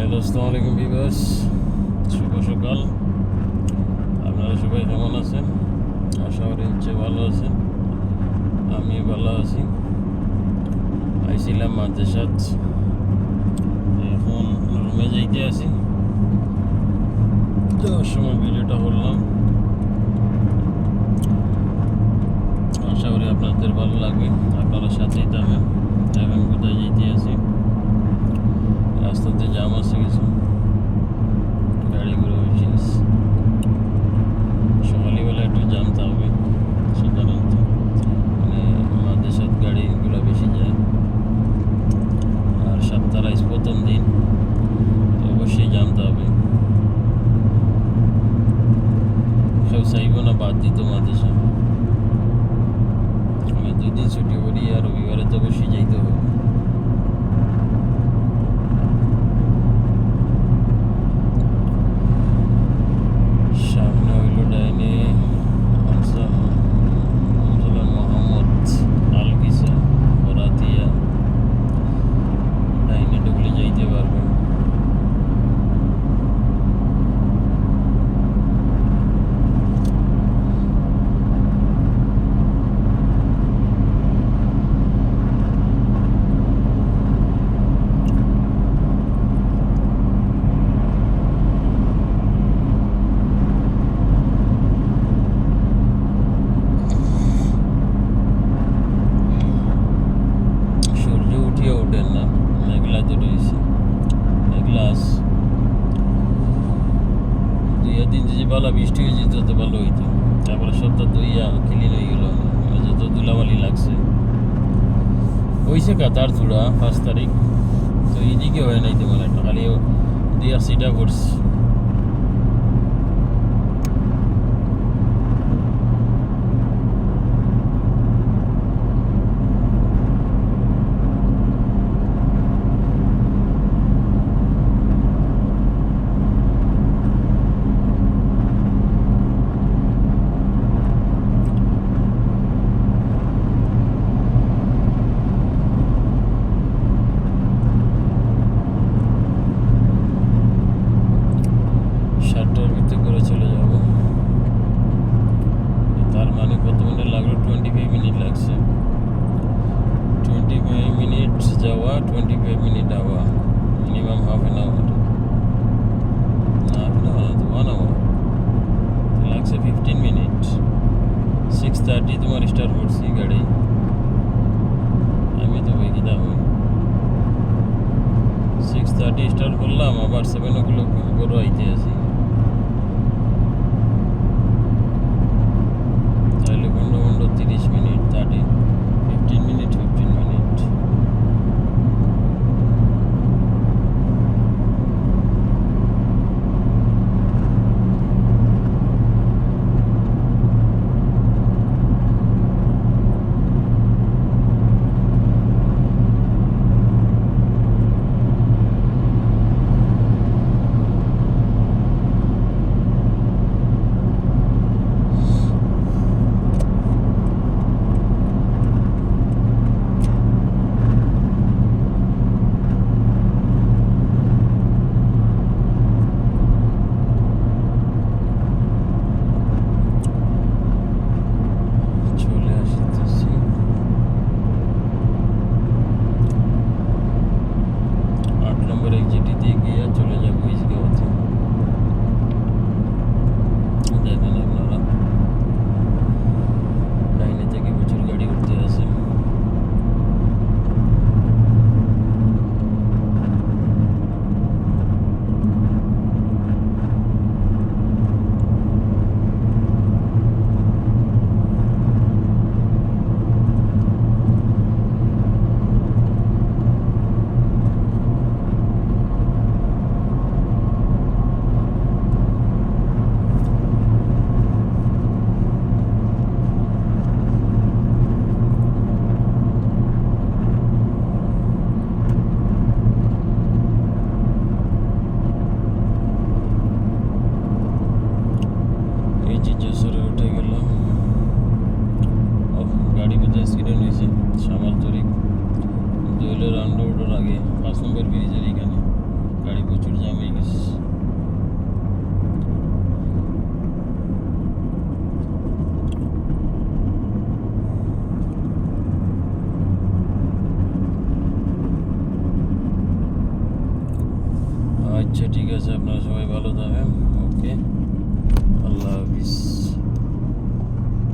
Hello, আসসালামু আলাইকুম viewers, শুভ সকাল। আপনারা সবাই কেমন আছেন? আশা করি ভালো আছেন। আমি ভালো আছি। আইছিলাম মাদ্রাসাত, এখন রুমে যাইতে আছি। যাওয়ার সময় ভিডিওটা করলাম, আশা করি আপনাদের ভালো লাগবে। আপনারা সাথেই থাকবেন। এখন কোথায় যাইতে আছি, রাস্তাতে জাম আছে, কিছু গাড়িগুলো বেশি আছে। সকালবেলা একটু জাম থাকবে সাধারণত, মানে মাদ্রাসাত গাড়িগুলো বেশি যায়। আর সপ্তাহে প্রথম দিন অবশ্যই জানতে হবে, কেউ চাইব না বাদ দিত মাদ্রাসা। আমি 2 দিন ছুটি করি, আর রবিবারে তো অবশ্যই যাইতে হবে। সামনে হইল ডাইনে মোহাম্মদ আলকিসা ফরাতিয়া, ডাইনে ঢুকলে যাইতে পারবে। সূর্য উঠিয়ে ওঠেন না, মেঘলা তো রয়েছে, মেঘলা আস। 2 দিন যদি ভালো বৃষ্টি হয়ে যেত তো ভালো হইতো। তারপরে সপ্তাহ দইয়া ক্লিন হয়ে গেল, মানে যত ধুলাবালি লাগছে। হয়েছে কাতার চূড়া 5 তারিখ, তো এইদিকে হয় নাই তেমন একটা, খালি দিয়া সিটা করছি। সাতটার ভিতরে করে চলে যাব। তার মানে কত মিনিট লাগলো? 25 মিনিট লাগছে। 25 মিনিট যাওয়া, 25 মিনিট আওয়া, মিনিমাম হাফ অ্যান আওয়ার, না 1 আওয়ার লাগছে। 15 মিনিট। 6:30 তোমার স্টার্ট করছি গাড়ি। আমি তো বই কিনা হই 6:30 স্টার্ট করলাম, আবার 7 o'clock করে আইতে আছি। তাহলে ঘন্টা 30 মিনিট, 15 মিনিট। চলে আসতেছি 8 নম্বর এক্সিট দিয়ে গিয়ে চলে যাবো ইসগাঁওতে। দেখেন আপনারা, ডাইনে থেকে প্রচুর গাড়ি উঠতে আছে। এই যে জেসরে উঠে গেলাম। গাড়ি কোথায় অ্যাক্সিডেন্ট হয়েছে? সামাল তরিক দোয়েলের রাউন্ড আগে 5 নম্বর ব্রিজের এখানে গাড়ি প্রচুর আচ্ছা ঠিক আছে, আপনারা সবাই ভালো থাকেন। ওকে, আল্লাহ হাফিজ।